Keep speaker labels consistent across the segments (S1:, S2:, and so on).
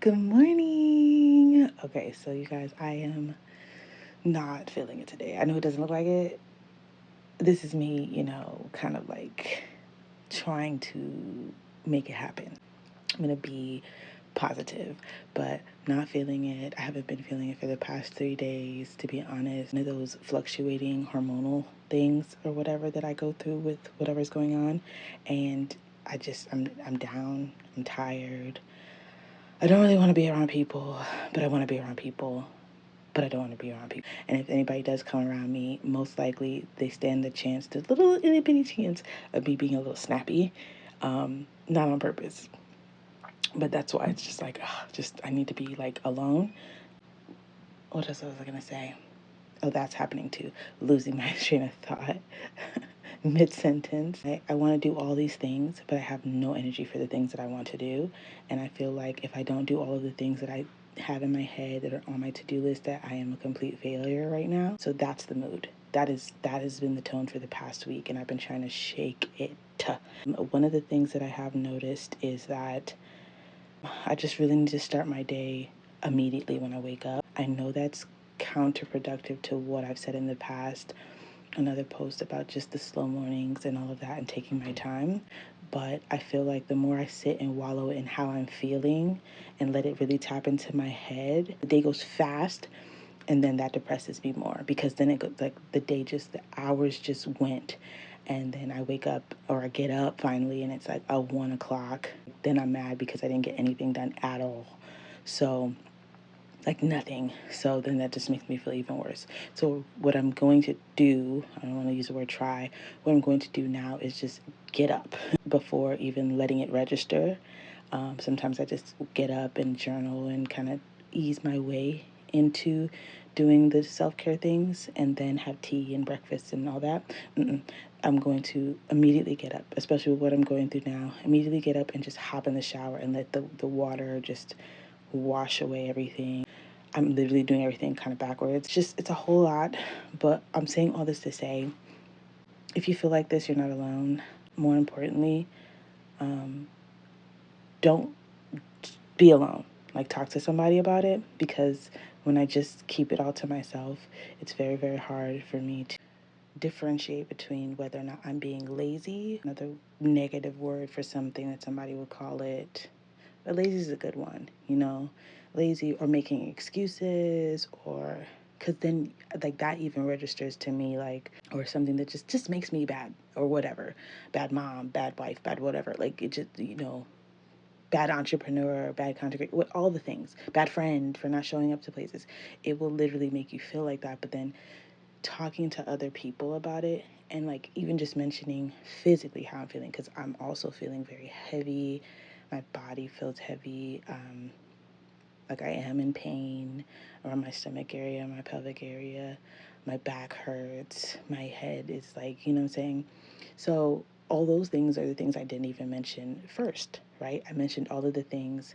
S1: Good morning. Okay, so you guys, I am not feeling it today. I know it doesn't look like it. This is me, kind of like trying to make it happen. I'm going to be positive, but not feeling it. I haven't been feeling it for the past 3 days, to be honest. One of those fluctuating hormonal things or whatever that I go through with whatever's going on. And I'm down. I'm tired. I don't really want to be around people, but I want to be around people, but I don't want to be around people. And if anybody does come around me, most likely they stand the chance, the little itty bitty chance of me being a little snappy, not on purpose. But that's why it's just like, I need to be like alone. What else was I gonna say? Oh, that's happening too. Losing my train of thought mid sentence. I want to do all these things, but I have no energy for the things that I want to do. And I feel like if I don't do all of the things that I have in my head that are on my to-do list, that I am a complete failure right now. So that's the mood. That has been the tone for the past week, and I've been trying to shake it. One of the things that I have noticed is that I just really need to start my day immediately when I wake up. I know that's counterproductive to what I've said in the past, another post about just the slow mornings and all of that and taking my time. But I feel like the more I sit and wallow in how I'm feeling and let it really tap into my head, the day goes fast, and then that depresses me more, because then it goes like the hours just went. And then I wake up, or I get up finally, and it's like 1 o'clock. Then I'm mad because I didn't get anything done at all. So, like nothing. So then that just makes me feel even worse. So what I'm going to do, I don't want to use the word try, what I'm going to do now is just get up before even letting it register. Sometimes I just get up and journal and kind of ease my way into doing the self-care things, and then have tea and breakfast and all that. I'm going to immediately get up, especially with what I'm going through now, immediately get up and just hop in the shower and let the water just wash away everything. I'm literally doing everything kind of backwards. It's a whole lot, but I'm saying all this to say, if you feel like this, you're not alone. More importantly, don't be alone. Like, talk to somebody about it, because when I just keep it all to myself, it's very, very hard for me to differentiate between whether or not I'm being lazy, another negative word for something that somebody would call it. But lazy is a good one, lazy, or making excuses, or because then like that even registers to me like, or something that just makes me bad or whatever, bad mom, bad wife, bad whatever, like it just, bad entrepreneur, bad content, what, all the things, bad friend for not showing up to places. It will literally make you feel like that. But then talking to other people about it, and like even just mentioning physically how I'm feeling, because I'm also feeling very heavy. My body feels heavy. Like I am in pain around my stomach area, my pelvic area. My back hurts. My head is like, what I'm saying? So all those things are the things I didn't even mention first, right? I mentioned all of the things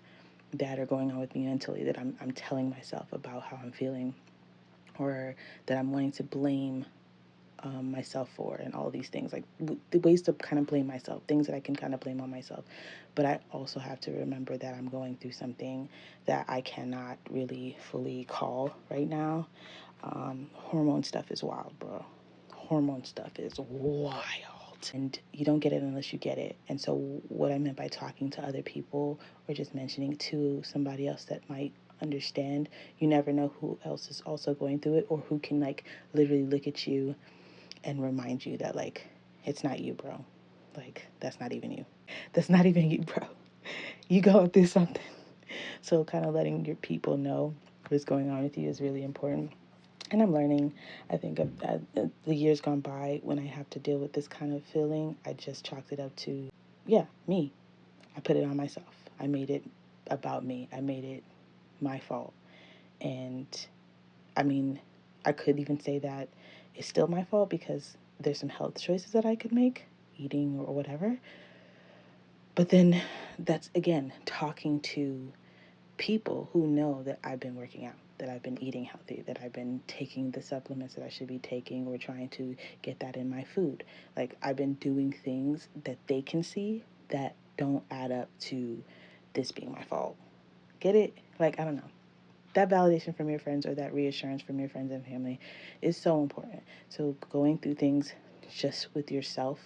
S1: that are going on with me mentally, that I'm telling myself about how I'm feeling, or that I'm wanting to blame myself for, and all these things, like the ways to kind of blame myself, things that I can kind of blame on myself. But I also have to remember that I'm going through something that I cannot really fully call right now. Hormone stuff is wild, bro. Hormone stuff is wild. And you don't get it unless you get it. And so what I meant by talking to other people, or just mentioning to somebody else that might understand, you never know who else is also going through it, or who can like literally look at you and remind you that like, it's not you, bro. Like, that's not even you. That's not even you, bro. You go through something. So kind of letting your people know what's going on with you is really important. And I'm learning. I think of the years gone by, when I have to deal with this kind of feeling, I just chalked it up to, yeah, me. I put it on myself. I made it about me. I made it my fault. And I mean, I could even say that it's still my fault, because there's some health choices that I could make, eating or whatever. But then that's, again, talking to people who know that I've been working out, that I've been eating healthy, that I've been taking the supplements that I should be taking, or trying to get that in my food. Like, I've been doing things that they can see that don't add up to this being my fault. Get it, like, I don't know. That validation from your friends or that reassurance from your friends and family is so important. So going through things just with yourself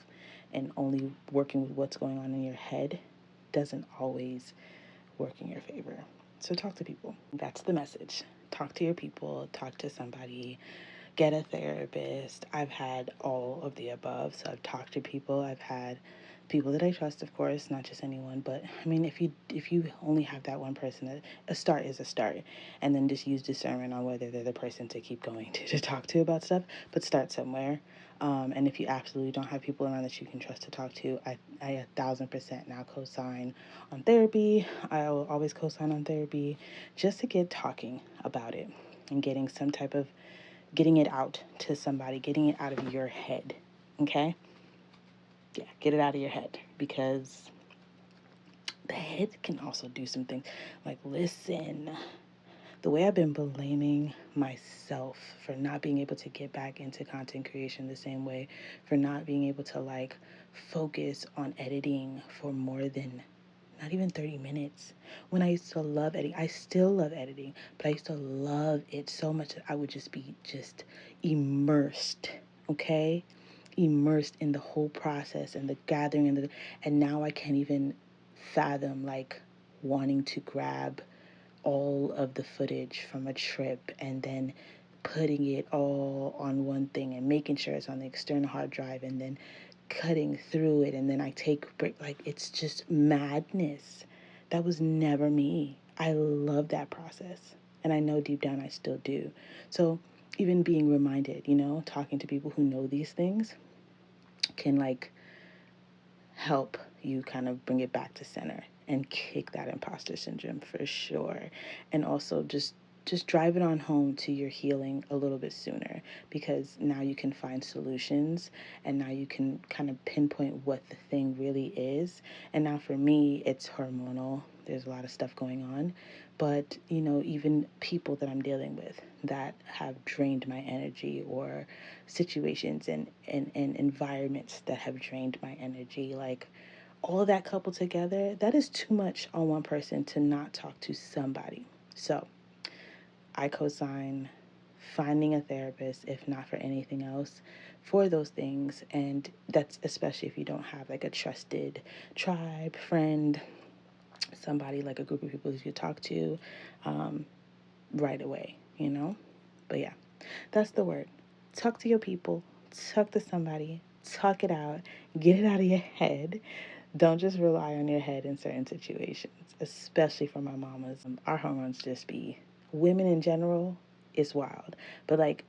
S1: and only working with what's going on in your head doesn't always work in your favor. So talk to people. That's the message. Talk to your people, talk to somebody, get a therapist. I've had all of the above. So I've talked to people. I've had people that I trust, of course, not just anyone. But I mean, if you only have that one person, a start is a start, and then just use discernment on whether they're the person to keep going to talk to about stuff. But start somewhere. And if you absolutely don't have people around that you can trust to talk to, I 1,000% now co-sign on therapy. I will always co-sign on therapy just to get talking about it and getting it out to somebody, getting it out of your head. Okay? Yeah, get it out of your head, because the head can also do some things. Like, listen, the way I've been blaming myself for not being able to get back into content creation the same way, for not being able to like focus on editing for more than not even 30 minutes. When I used to love editing, I still love editing, but I used to love it so much that I would just be immersed, okay? Immersed in the whole process and the gathering and now I can't even fathom like wanting to grab all of the footage from a trip and then putting it all on one thing and making sure it's on the external hard drive and then cutting through it, and then I take a break. Like, it's just madness. That was never me. I love that process, and I know deep down I still do. So even being reminded, talking to people who know these things can like help you kind of bring it back to center and kick that imposter syndrome for sure. And also just drive it on home to your healing a little bit sooner, because now you can find solutions and now you can kind of pinpoint what the thing really is. And now for me, it's hormonal. There's a lot of stuff going on, but even people that I'm dealing with that have drained my energy, or situations and environments that have drained my energy, like all of that coupled together, that is too much on one person to not talk to somebody. So I co-sign finding a therapist, if not for anything else, for those things. And that's especially if you don't have like a trusted tribe, friend, somebody, like a group of people that you talk to right away. But yeah, that's the word. Talk to your people, talk to somebody, talk it out, get it out of your head. Don't just rely on your head in certain situations, especially for my mamas. Our hormones just be, women in general, it's wild. But like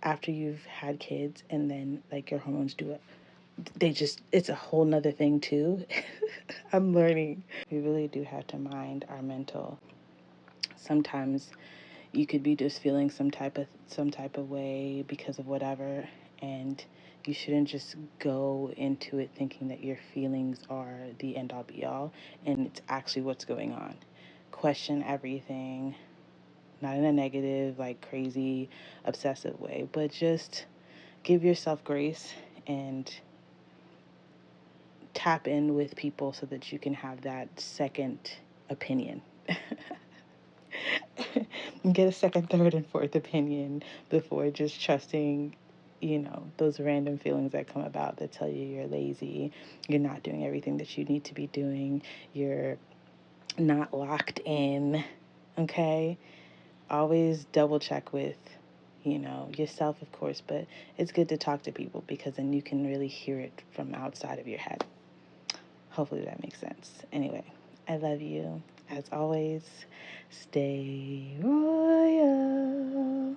S1: after you've had kids and then like your hormones do it, it's a whole nother thing too. I'm learning. We really do have to mind our mental. Sometimes you could be just feeling some type of way because of whatever, and you shouldn't just go into it thinking that your feelings are the end all be all and it's actually what's going on. Question everything, not in a negative, like crazy obsessive way, but just give yourself grace and tap in with people so that you can have that second opinion. Get a second, third, and fourth opinion before just trusting, those random feelings that come about that tell you you're lazy, you're not doing everything that you need to be doing, you're not locked in, okay? Always double check with, yourself, of course, but it's good to talk to people because then you can really hear it from outside of your head. Hopefully that makes sense. Anyway, I love you. As always, stay royal.